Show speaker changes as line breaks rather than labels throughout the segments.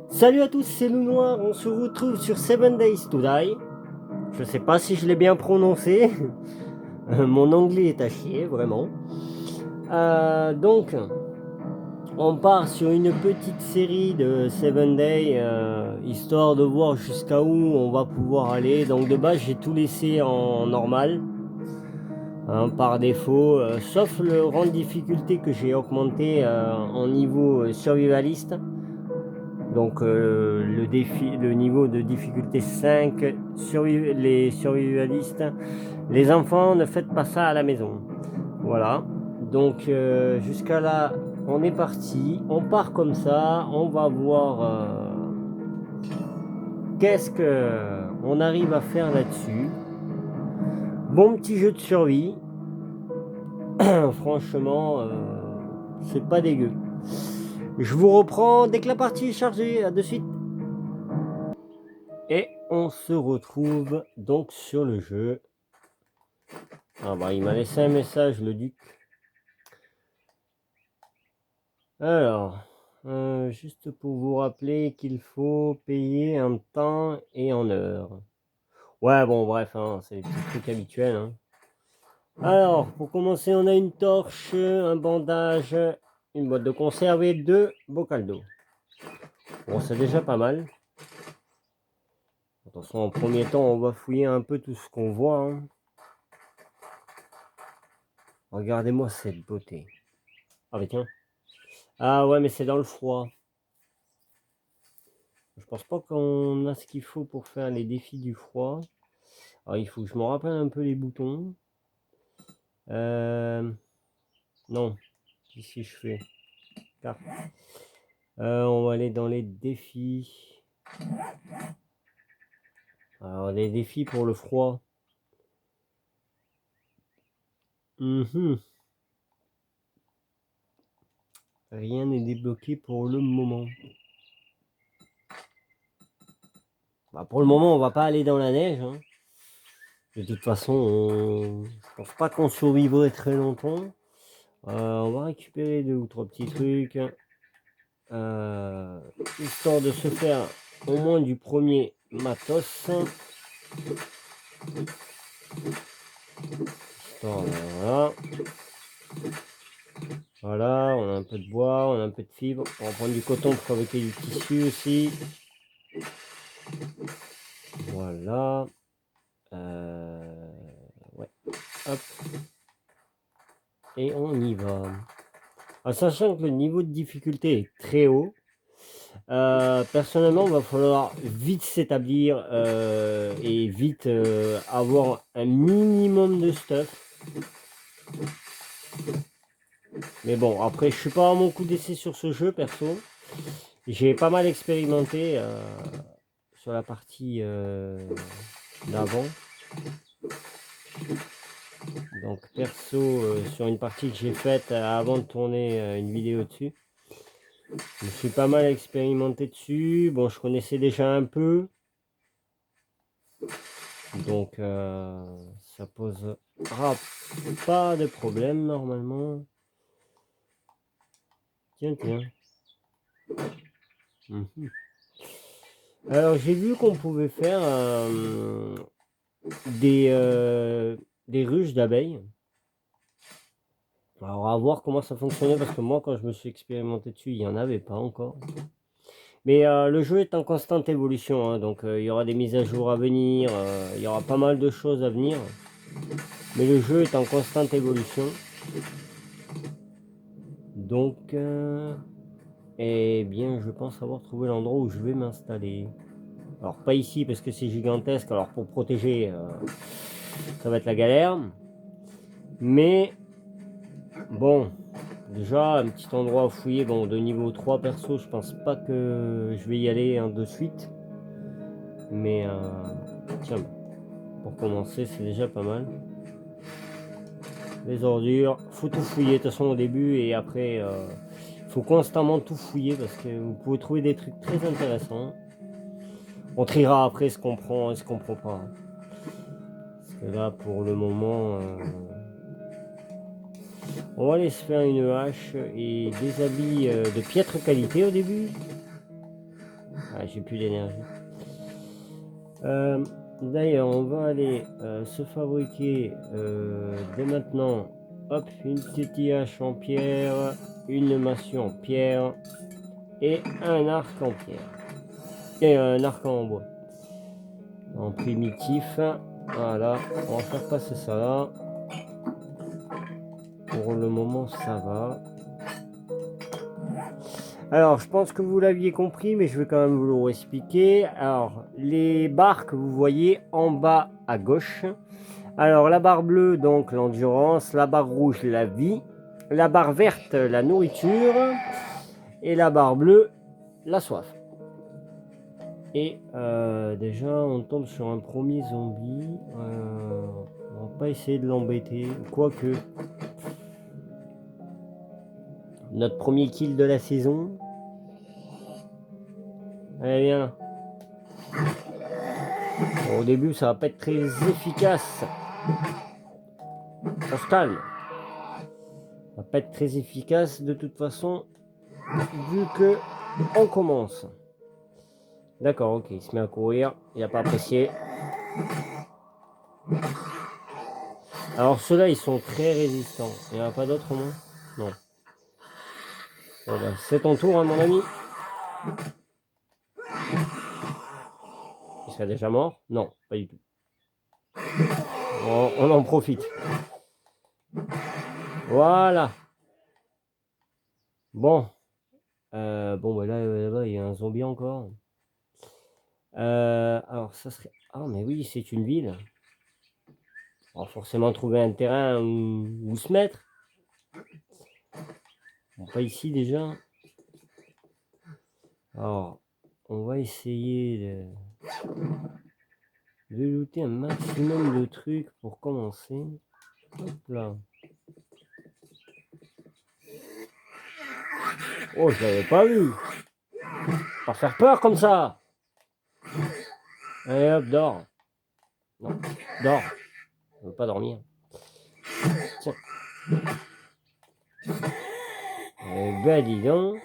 Salut à tous, c'est Loup Noir, on se retrouve sur 7 Days to Die. Je sais pas si je l'ai bien prononcé, mon anglais est à chier, vraiment. Donc, on part sur une petite série de 7 Days, histoire de voir jusqu'à où on va pouvoir aller. Donc de base, j'ai tout laissé en normal, hein, par défaut, sauf le rang de difficulté que j'ai augmenté en niveau survivaliste. Donc le niveau de difficulté 5, les survivalistes, les enfants, ne faites pas ça à la maison. Voilà. Donc jusqu'à là, on est parti. On part comme ça. On va voir qu'est-ce que on arrive à faire là-dessus. Bon petit jeu de survie. Franchement, c'est pas dégueu. Je vous reprends dès que la partie est chargée. À de suite. Et on se retrouve donc sur le jeu. Ah bah il m'a laissé un message le duc. Alors, juste pour vous rappeler qu'il faut payer en temps et en heure. Ouais bon bref, hein, c'est des petits trucs habituels. Hein. Alors, pour commencer, on a une torche, un bandage, une boîte de conserve et 2 bocals d'eau. Bon, c'est déjà pas mal. Attention, en premier temps, on va fouiller un peu tout ce qu'on voit. Hein. Regardez-moi cette beauté. Ah mais tiens. Ah ouais, mais c'est dans le froid. Je pense pas qu'on a ce qu'il faut pour faire les défis du froid. Alors, il faut que je me rappelle un peu les boutons. Non, ici je fais carte. On va aller dans les défis. Alors, les défis pour le froid. Rien n'est débloqué pour le moment. Bah, pour le moment, on va pas aller dans la neige. Hein. De toute façon, je pense pas qu'on survivrait très longtemps. On va récupérer 2 ou 3 petits trucs. Histoire de se faire au moins du premier matos. Histoire, voilà. Voilà, on a un peu de bois, on a un peu de fibre. On va prendre du coton pour fabriquer du tissu aussi. Voilà. Ouais. Hop. Et on y va. En sachant que le niveau de difficulté est très haut, personnellement, il va falloir vite s'établir et vite avoir un minimum de stuff. Mais bon, après, je suis pas à mon coup d'essai sur ce jeu, perso. J'ai pas mal expérimenté sur la partie d'avant. Donc, perso, sur une partie que j'ai faite avant de tourner une vidéo dessus. Je me suis pas mal expérimenté dessus. Bon, je connaissais déjà un peu. Donc, ça posera pas de problème normalement. Tiens, tiens. Alors, j'ai vu qu'on pouvait faire des ruches d'abeilles. Alors, à voir comment ça fonctionnait parce que moi, quand je me suis expérimenté dessus, il n'y en avait pas encore. Mais le jeu est en constante évolution, hein, donc il y aura des mises à jour à venir, il y aura pas mal de choses à venir. Mais le jeu est en constante évolution. Donc, eh bien, je pense avoir trouvé l'endroit où je vais m'installer. Alors, pas ici parce que c'est gigantesque, alors pour protéger, ça va être la galère. Mais, bon, déjà, un petit endroit à fouiller, bon, de niveau 3 perso, je pense pas que je vais y aller de suite. Mais, tiens, pour commencer, c'est déjà pas mal. Les ordures, faut tout fouiller de toute façon au début et après faut constamment tout fouiller parce que vous pouvez trouver des trucs très intéressants. On triera après ce qu'on prend et ce qu'on prend pas. Parce que là pour le moment on va aller se faire une hache et des habits de piètre qualité au début. Ah, j'ai plus d'énergie. D'ailleurs, on va aller se fabriquer dès maintenant, hop, une petite hache en pierre, une massue en pierre et un arc en pierre. Et un arc en bois. En primitif. Voilà, on va faire passer ça là. Pour le moment, ça va. Alors, je pense que vous l'aviez compris, mais je vais quand même vous le réexpliquer. Alors, les barres que vous voyez en bas à gauche. Alors, la barre bleue, donc l'endurance. La barre rouge, la vie. La barre verte, la nourriture. Et la barre bleue, la soif. Et déjà, on tombe sur un premier zombie. On va pas essayer de l'embêter. Quoique, notre premier kill de la saison. Allez, viens. Bon, au début, ça va pas être très efficace. On se calme. Ça va pas être très efficace de toute façon, vu que on commence. D'accord, ok, il se met à courir. Il n'a pas apprécié. Alors ceux-là, ils sont très résistants. Il n'y en a pas d'autres, non? Non. Bon, bah, c'est ton tour, hein, mon ami. Il serait déjà mort? Non, pas du tout. On en profite. Voilà. Bon. Bon, bah là-bas, il y a un zombie encore. Alors, ça serait... Ah, mais oui, c'est une ville. On va forcément trouver un terrain où se mettre. Bon, pas ici déjà. Alors, on va essayer de looter un maximum de trucs pour commencer. Hop là. Oh, je l'avais pas vu. Pas faire peur comme ça. Allez hop, dors. Non, dors. Je veux pas dormir. Tiens. Eh ben, dis donc.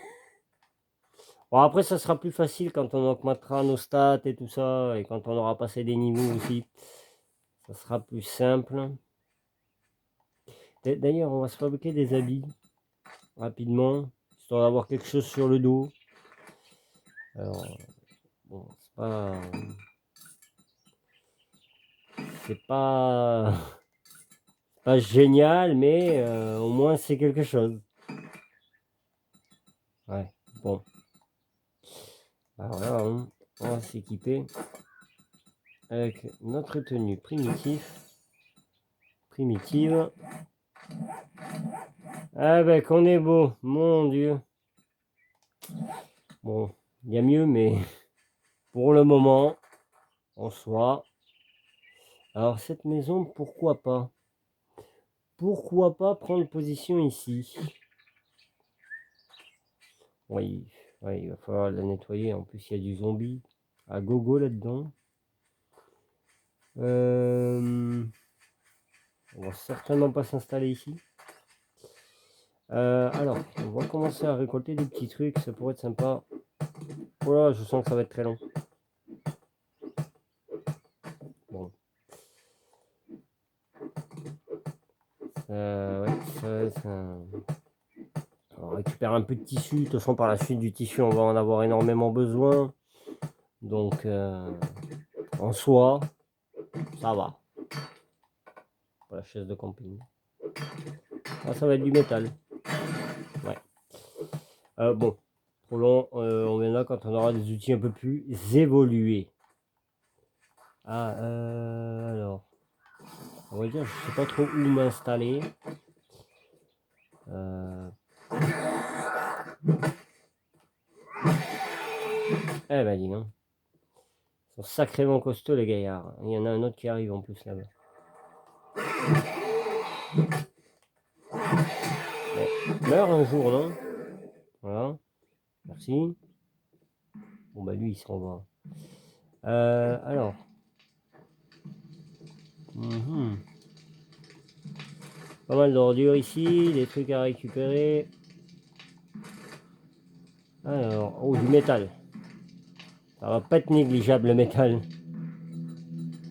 Bon, après, ça sera plus facile quand on augmentera nos stats et tout ça, et quand on aura passé des niveaux aussi. Ça sera plus simple. D'ailleurs, on va se fabriquer des habits rapidement, histoire d'avoir quelque chose sur le dos. Alors, bon, c'est pas génial, mais au moins c'est quelque chose. Ouais, bon. Alors là, on va s'équiper avec notre tenue primitive. Ah ben qu'on est beau, mon Dieu. Bon, il y a mieux, mais pour le moment, en soi. Alors cette maison, pourquoi pas? Pourquoi pas prendre position ici? Oui, ouais, il va falloir la nettoyer. En plus, il y a du zombie à gogo là-dedans. On va certainement pas s'installer ici. Alors, on va commencer à récolter des petits trucs. Ça pourrait être sympa. Voilà, je sens que ça va être très long. Bon. Ouais, ça va être on récupère un peu de tissu. De toute façon, par la suite, du tissu, on va en avoir énormément besoin. Donc, en soi, ça va. Pas la chaise de camping. Ah, ça va être du métal. Ouais. Bon, trop long. On verra quand on aura des outils un peu plus évolués. Ah, alors. On va dire, je sais pas trop où m'installer. Eh ben, dis donc. Ils sont sacrément costauds, les gaillards. Il y en a un autre qui arrive en plus là-bas. Meurs un jour, non? Voilà. Merci. Bon, bah lui, il s'en va. Alors. Pas mal d'ordures ici, des trucs à récupérer. Alors, oh, du métal. Ça va pas être négligeable le métal.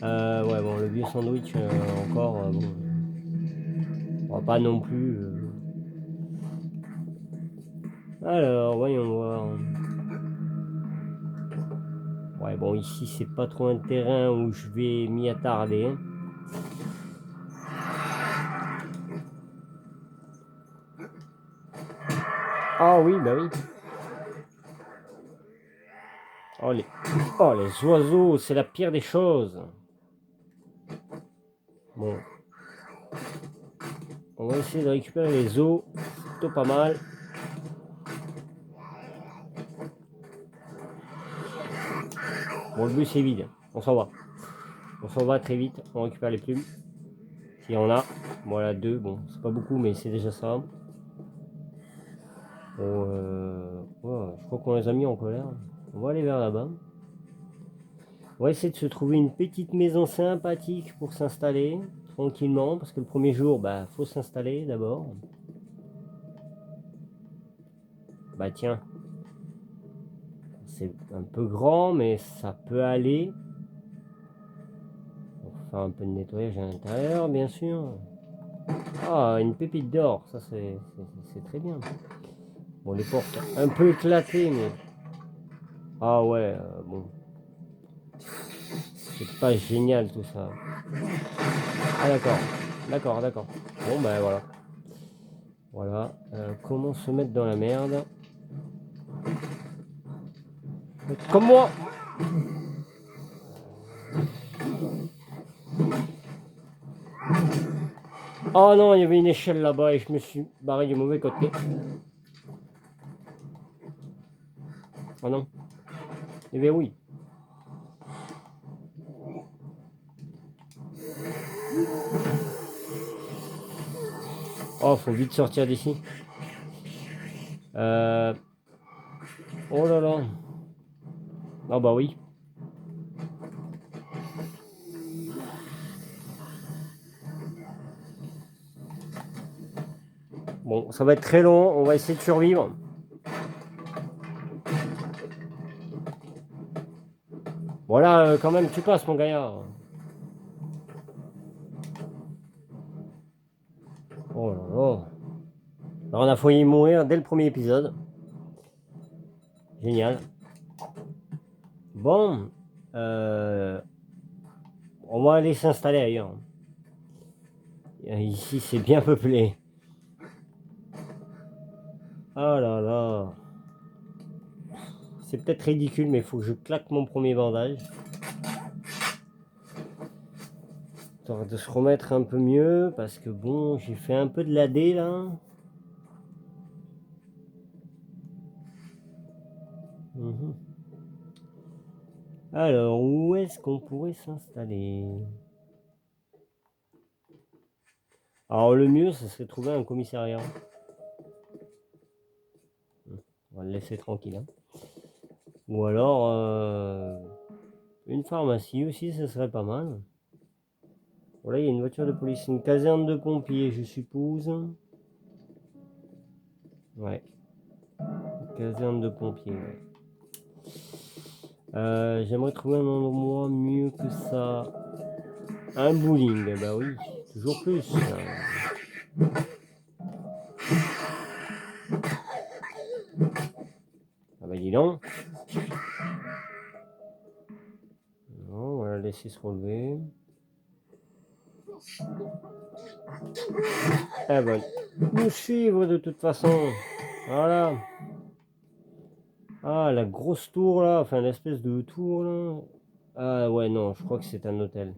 Ouais, bon, le vieux sandwich, encore, bon, on va pas non plus. Alors, voyons voir. Ouais, bon, ici, c'est pas trop un terrain où je vais m'y attarder. Hein. Ah oui, bah oui. Oh les oiseaux, c'est la pire des choses. Bon. On va essayer de récupérer les os. C'est plutôt pas mal. Bon, le bus est vide. On s'en va. On s'en va très vite. On récupère les plumes. S'il y en a. Voilà, 2. Bon, c'est pas beaucoup, mais c'est déjà ça. Bon, ouais, je crois qu'on les a mis en colère. On va aller vers là-bas. On va essayer de se trouver une petite maison sympathique pour s'installer tranquillement. Parce que le premier jour, bah, faut s'installer d'abord. Bah tiens. C'est un peu grand, mais ça peut aller. On va faire un peu de nettoyage à l'intérieur, bien sûr. Ah, une pépite d'or, ça c'est très bien. Bon, les portes un peu éclatées, mais... Ah ouais, bon. C'est pas génial tout ça. Ah d'accord, d'accord. Bon ben voilà. Voilà, comment se mettre dans la merde. Comme moi. Oh non, il y avait une échelle là-bas et je me suis barré du mauvais côté. Oh non. Eh bien oui. Oh, faut vite sortir d'ici. Oh là là. Ah bah oui. Bon, ça va être très long, on va essayer de survivre. Voilà, quand même, tu passes, mon gaillard. Oh là là. Alors, on a failli mourir dès le premier épisode. Génial. Bon, on va aller s'installer ailleurs. Ici, c'est bien peuplé. Oh là là. C'est peut-être ridicule, mais il faut que je claque mon premier bandage. Histoire de se remettre un peu mieux, parce que bon, j'ai fait un peu de l'AD là. Alors, où est-ce qu'on pourrait s'installer? Alors, le mieux, ce serait de trouver un commissariat. On va le laisser tranquille. Hein. Ou alors, une pharmacie aussi, ce serait pas mal. Voilà, il y a une voiture de police, une caserne de pompiers, je suppose. Ouais. Une caserne de pompiers, ouais. J'aimerais trouver un endroit mieux que ça. Un bowling, bah oui, toujours plus. Ah bah dis donc. Non, on va la laisser se relever. Elle va nous suivre de toute façon. Voilà. Ah, la grosse tour là, enfin l'espèce de tour là. Ah ouais, non, je crois que c'est un hôtel.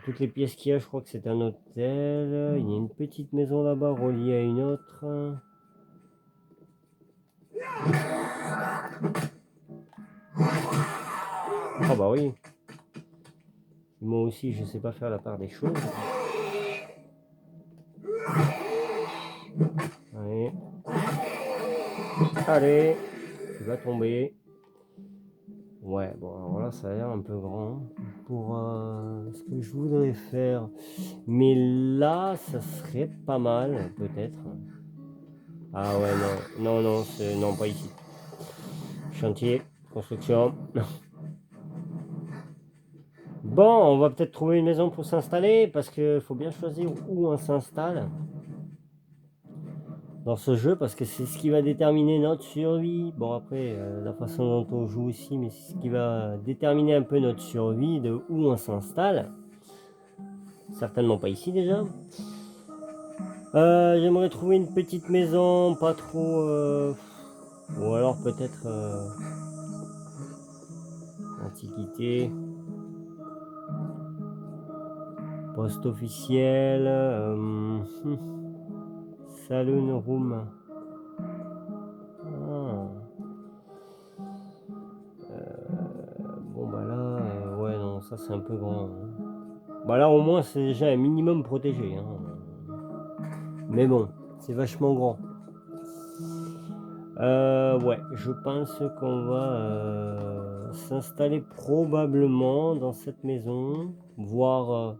Toutes les pièces qu'il y a, je crois que c'est un hôtel. Il y a une petite maison là-bas reliée à une autre. Ah bah oui. Moi aussi, je sais pas faire la part des choses. Allez. Allez. Tu vas tomber. Ouais, bon, alors là, ça a l'air un peu grand pour ce que je voudrais faire. Mais là, ça serait pas mal, peut-être. Ah ouais, non, non, pas ici. Chantier, construction. Bon, on va peut-être trouver une maison pour s'installer parce qu'il faut bien choisir où on s'installe dans ce jeu parce que c'est ce qui va déterminer notre survie. Bon, après, la façon dont on joue aussi, mais c'est ce qui va déterminer un peu notre survie de où on s'installe. Certainement pas ici déjà. J'aimerais trouver une petite maison, pas trop... ou alors peut-être antiquité, poste officiel, saloon room. Ah. Bon bah là, ouais non, ça c'est un peu grand. Hein. Bah là au moins c'est déjà un minimum protégé. Hein. Mais bon, c'est vachement grand. Ouais, je pense qu'on va s'installer probablement dans cette maison, voir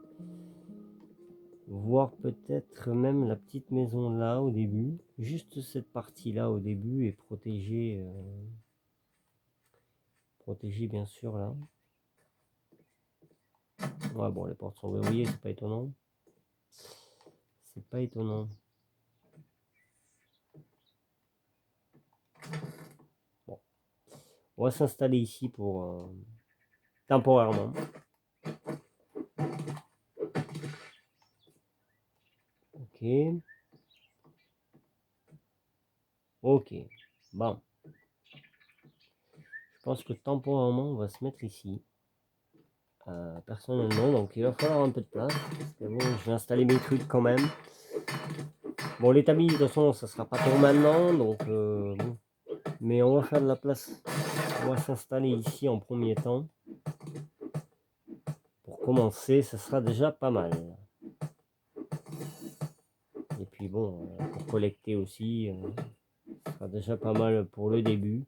peut-être même la petite maison là au début. Juste cette partie là au début est protégée, bien sûr là. Ouais bon, les portes sont verrouillées, c'est pas étonnant. C'est pas étonnant. Bon, on va s'installer ici pour temporairement. Ok. Ok. Bon. Je pense que temporairement, on va se mettre ici. Personnellement, donc il va falloir un peu de place. Parce que bon, je vais installer mes trucs quand même. Bon, l'établi, de toute façon, ça sera pas pour maintenant. Donc, bon. Mais on va faire de la place. On va s'installer ici en premier temps. Pour commencer, ça sera déjà pas mal. Et puis bon, pour collecter aussi, ça sera déjà pas mal pour le début.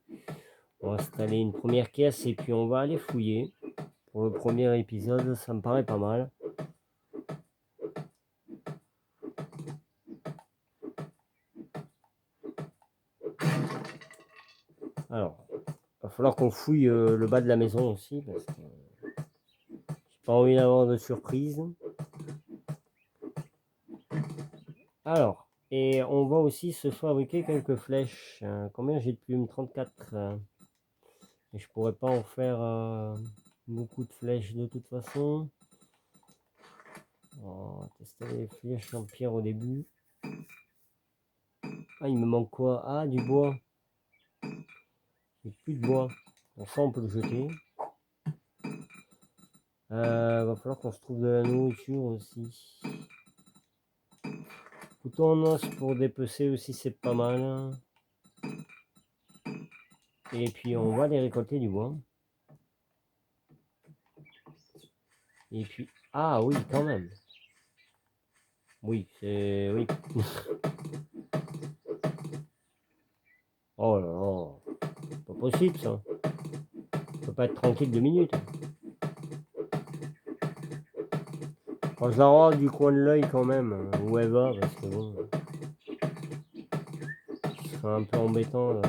On va installer une première caisse et puis on va aller fouiller. Pour le premier épisode, ça me paraît pas mal. Alors, il va falloir qu'on fouille le bas de la maison aussi parce que j'ai pas envie d'avoir de surprise. Alors, et on va aussi se fabriquer quelques flèches. Combien j'ai de plumes? 34. Et je pourrais pas en faire beaucoup de flèches de toute façon. On va tester les flèches en pierre au début. Ah, il me manque quoi? Ah, du bois. J'ai plus de bois. Bon, ça, on peut le jeter. Va falloir qu'on se trouve de la nourriture aussi. Couteau en os pour dépecer aussi, c'est pas mal. Et puis, on va aller récolter du bois. Et puis, ah oui, quand même. Oui, c'est... Oui. Oh là là. Pas possible, ça. On peut pas être tranquille 2 minutes. Quand je la rends du coin de l'œil quand même, où elle va, parce que bon... C'est un peu embêtant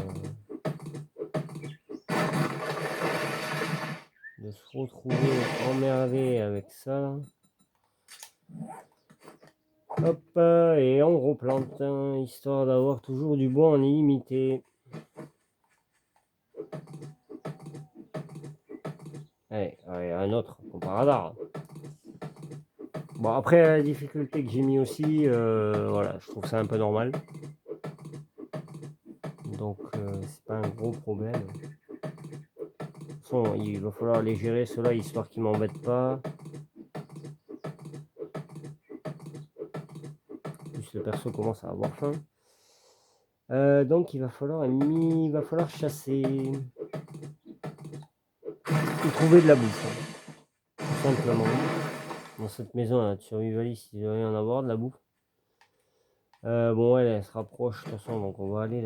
de se retrouver emmerdé avec ça. Hop, et on replante, hein, histoire d'avoir toujours du bois en illimité. Allez, un autre, comme par hasard. Bon, après, la difficulté que j'ai mis aussi, voilà, je trouve ça un peu normal. Donc, c'est pas un gros problème. De toute façon, il va falloir les gérer, ceux-là, histoire qu'ils m'embêtent pas. Plus le perso commence à avoir faim. Donc, il va falloir chasser. Ou trouver de la bouffe. Hein, tout simplement. Dans cette maison, là, de survivaliste, il doit y en avoir de la bouffe. Bon, elle se rapproche de toute façon, donc on va aller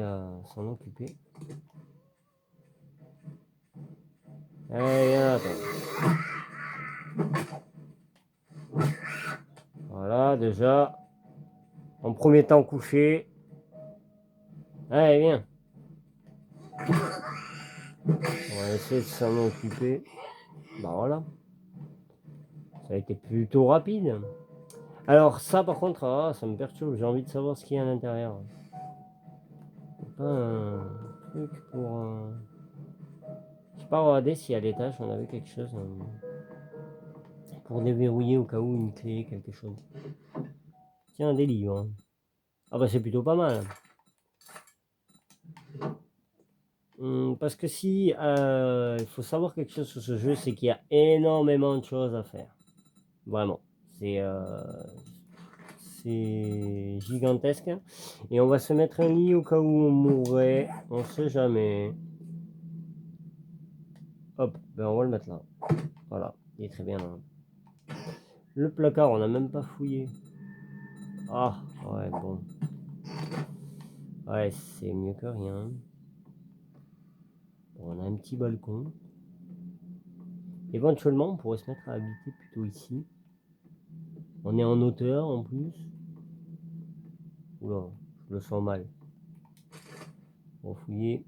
s'en occuper. Allez, viens, attends. Voilà, déjà. En premier temps couché. Allez, viens. On va essayer de s'en occuper. Bah voilà. Ça a été plutôt rapide. Alors ça par contre, ça me perturbe. J'ai envie de savoir ce qu'il y a à l'intérieur. Pas un truc pour... Je sais pas regarder si à l'étage on avait quelque chose pour déverrouiller au cas où une clé, quelque chose. Tiens, des livres. Ah bah c'est plutôt pas mal. Parce que si il faut savoir quelque chose sur ce jeu, c'est qu'il y a énormément de choses à faire. Vraiment. C'est gigantesque. Et on va se mettre un lit au cas où on mourrait. On sait jamais. Hop, ben on va le mettre là. Voilà, il est très bien là. Le placard, on n'a même pas fouillé. Ah, ouais, bon. Ouais, c'est mieux que rien. Bon, on a un petit balcon. Éventuellement, on pourrait se mettre à habiter plutôt ici. On est en hauteur en plus. Oula, je le sens mal. On va fouiller.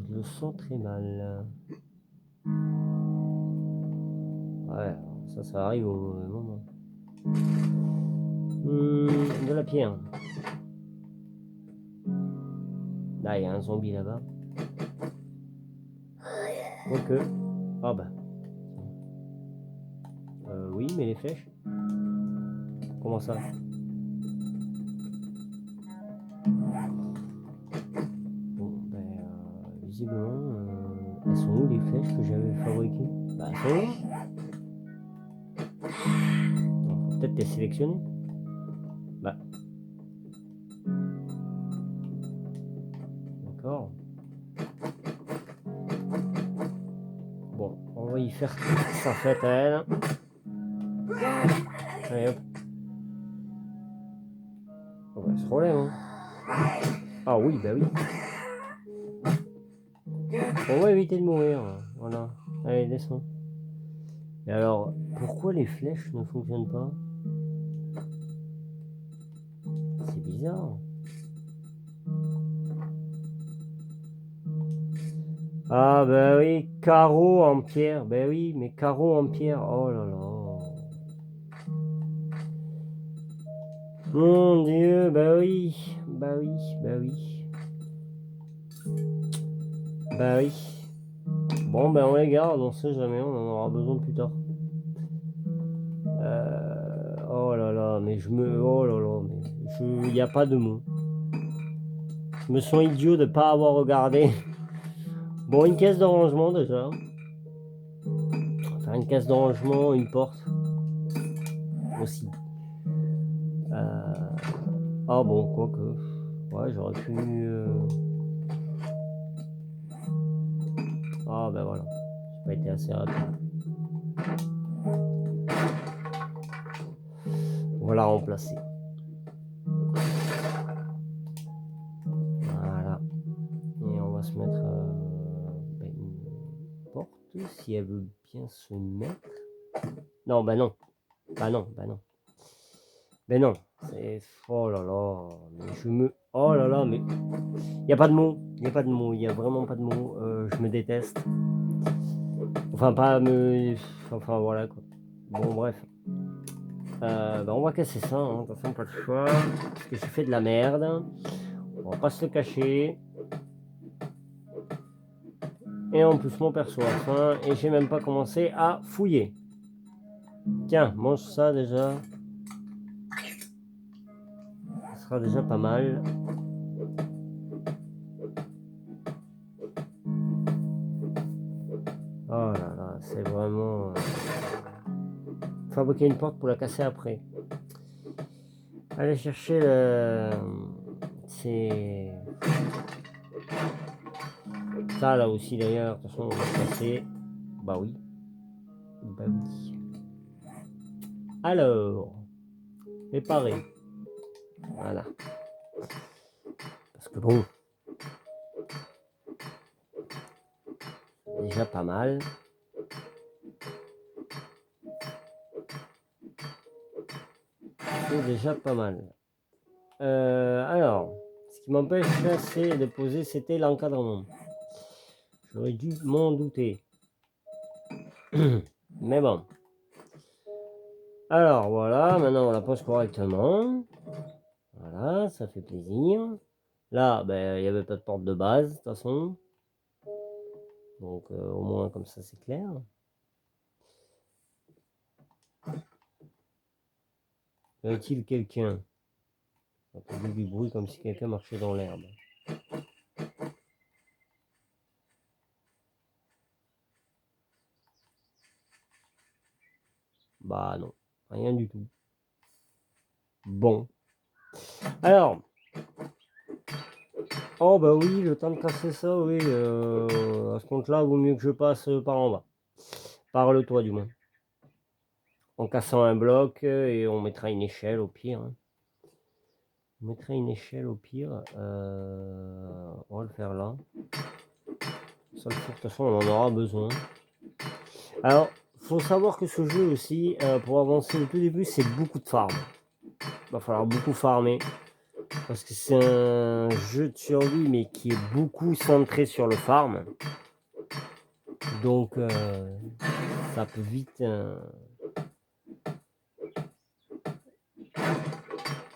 Je le sens très mal. Ouais, ça arrive au mauvais moment. De la pierre. Là, il y a un zombie là-bas. Ok. Ah bah. Oui, mais les flèches. Comment ça? Bon, ben, visiblement, elles sont où les flèches que j'avais fabriquées? Bah, elles sont où? Faut peut-être les sélectionner. Bah. D'accord. Bon, on va y faire sa fête à elle. Allez hop. On va se relève, hein. Ah oui, bah oui. On va éviter de mourir. Voilà. Allez, descends. Et alors, pourquoi les flèches ne fonctionnent pas? C'est bizarre. Ah bah oui, carreau en pierre. Bah oui, mais carreau en pierre. Oh là là. Mon Dieu, bah oui. Bah oui, bah oui. Bah oui. Bon, ben on les garde, on sait jamais, on en aura besoin plus tard. Oh là là, mais je me... Oh là là, mais il n'y a pas de mots. Je me sens idiot de ne pas avoir regardé. Bon, une caisse de rangement déjà. Enfin, une caisse de rangement, une porte. Aussi. Ah bon, quoique. Ouais, j'aurais pu... Ah ben voilà. J'ai pas été assez rapide. Voilà, remplacé. Voilà. Et on va se mettre une porte, si elle veut bien se mettre. Non, bah non. Bah non, bah non. Mais non, c'est... Oh là là, mais je me... Oh là là, mais... Il n'y a pas de mots, il n'y a pas de mots, il n'y a vraiment pas de mots. Je me déteste. Enfin, pas me... Enfin, voilà, quoi. Bon, bref. Bah, on va casser ça, hein. De toute façon, pas de choix. Parce que j'ai fait de la merde. On va pas se le cacher. Et en plus, mon perso a faim. Et j'ai même pas commencé à fouiller. Tiens, mange ça déjà. Ce sera déjà pas mal. Oh là là, c'est vraiment... Fabriquer une porte pour la casser après. Aller chercher le... C'est... Ça là aussi d'ailleurs, de toute façon on va passer. Bah oui. Bah oui. Alors, réparer. Voilà. Parce que bon, déjà pas mal. C'est déjà pas mal. Alors, ce qui m'empêche, c'est de poser, c'était l'encadrement. J'aurais dû m'en douter. Mais bon. Alors voilà, maintenant on la pose correctement. Voilà, ça fait plaisir. Là, ben, il n'y avait pas de porte de base, de toute façon. Donc au moins comme ça c'est clair. Y a-t-il quelqu'un? On a entendu du bruit comme si quelqu'un marchait dans l'herbe. Bah non, rien du tout. Bon. Alors. Oh bah oui, le temps de casser ça, oui. À ce compte-là, vaut mieux que je passe par en bas. Par le toit du moins. En cassant un bloc et on mettra une échelle au pire. Hein. On mettra une échelle au pire. On va le faire là. Ça, de toute façon, on en aura besoin. Alors, faut savoir que ce jeu aussi, pour avancer au tout début, c'est beaucoup de farm. Il va falloir beaucoup farmer. Parce que c'est un jeu de survie, mais qui est beaucoup centré sur le farm. Donc, ça peut vite...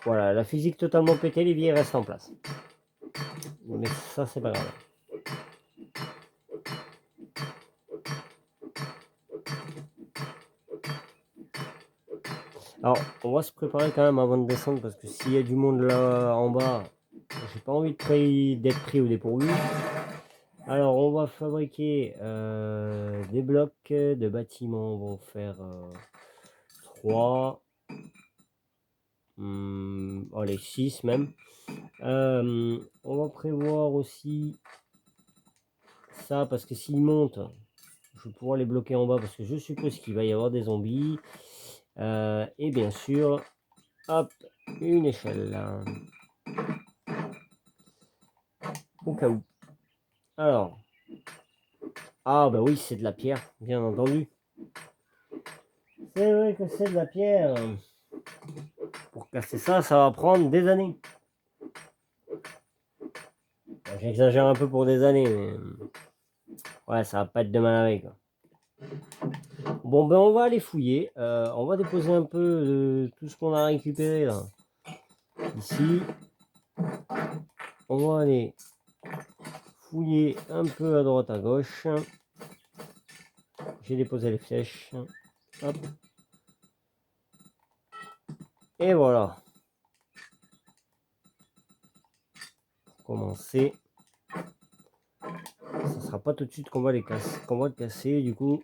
Voilà, la physique totalement pétée, l'évier reste en place. Mais ça, c'est pas grave. Alors, on va se préparer quand même avant de descendre parce que s'il y a du monde là en bas, j'ai pas envie d'être pris au dépourvu. Alors, on va fabriquer des blocs de bâtiments. On va en faire 3. Allez, 6 même. On va prévoir aussi ça parce que s'ils montent, je vais pouvoir les bloquer en bas parce que je suppose qu'il va y avoir des zombies. Et bien sûr, hop, une échelle. Au cas où. Alors. Ah bah oui, c'est de la pierre, bien entendu. C'est vrai que c'est de la pierre. Pour casser ça, ça va prendre des années. J'exagère un peu pour des années, mais... Ouais, ça va pas être demain la veille. Bon, ben on va aller fouiller. On va déposer un peu de tout ce qu'on a récupéré là. Ici. On va aller fouiller un peu à droite à gauche. J'ai déposé les flèches. Hop. Et voilà. Pour commencer. Ça sera pas tout de suite qu'on va les casser, qu'on va le casser du coup.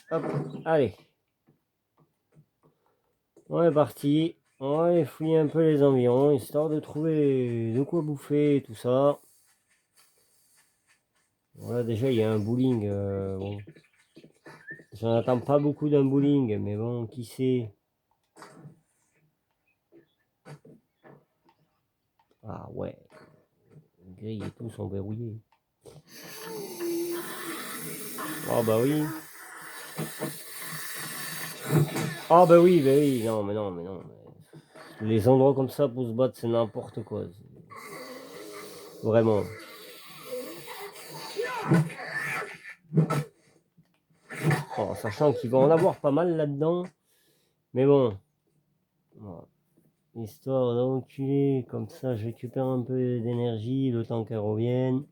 Hop, allez. On est parti. On va aller fouiller un peu les environs, histoire de trouver de quoi bouffer et tout ça. Voilà, déjà il y a un bowling. Bon. J'en attends pas beaucoup d'un bowling, mais bon, qui sait. Ah ouais. Les grilles et tout sont verrouillés. Oh bah oui. Ah bah oui, non, mais non, mais non. Les endroits comme ça pour se battre, c'est n'importe quoi. Vraiment. En sachant qu'il va en avoir pas mal là-dedans. Mais bon. Voilà. Histoire d'enculer, comme ça je récupère un peu d'énergie le temps qu'elle revienne.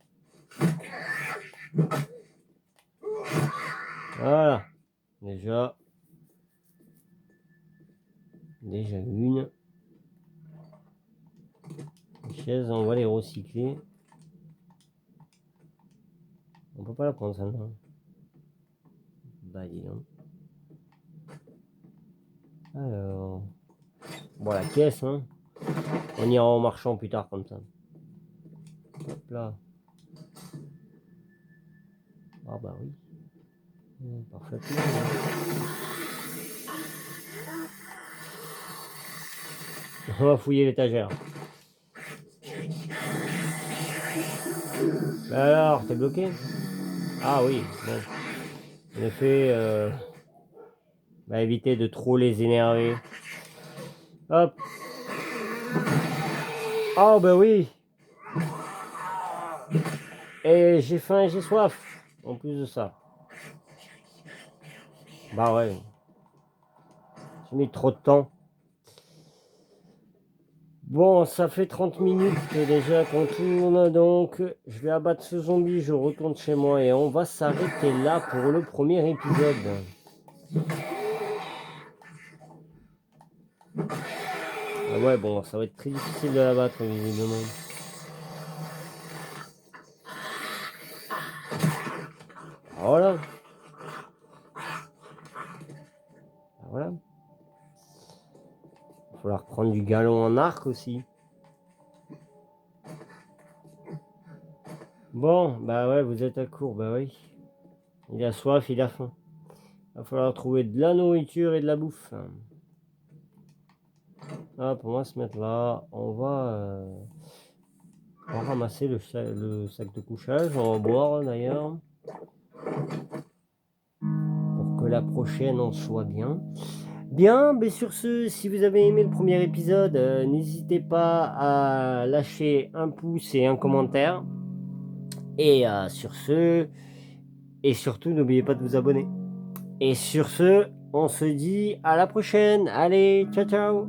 Voilà. Déjà une. Les chaises, on va les recycler. On peut pas la prendre celle-là. Bah dis donc. Alors. Bon, la caisse, hein. On ira en marchant plus tard comme ça. Hop là. Ah bah oui. Parfaitement. On va fouiller l'étagère. Bah alors, t'es bloqué? Ah oui, bon. En effet, bah éviter de trop les énerver. Hop. Oh bah oui. Et j'ai faim et j'ai soif, en plus de ça. Bah ouais. J'ai mis trop de temps. Bon, ça fait 30 minutes déjà qu'on tourne, donc je vais abattre ce zombie, je retourne chez moi et on va s'arrêter là pour le premier épisode. Ah ouais, bon, ça va être très difficile de l'abattre, visiblement. Voilà. Voilà. Il va falloir prendre du galon en arc aussi. Bon, bah ouais, vous êtes à court, bah oui. Il a soif, il a faim. Il va falloir trouver de la nourriture et de la bouffe. Hop, on va se mettre là. On va ramasser le sac de couchage. On va boire d'ailleurs. Pour que la prochaine en soit bien. Bien, mais sur ce, si vous avez aimé le premier épisode, n'hésitez pas à lâcher un pouce et un commentaire. Et sur ce, et surtout, n'oubliez pas de vous abonner. Et sur ce, on se dit à la prochaine. Allez, ciao ciao.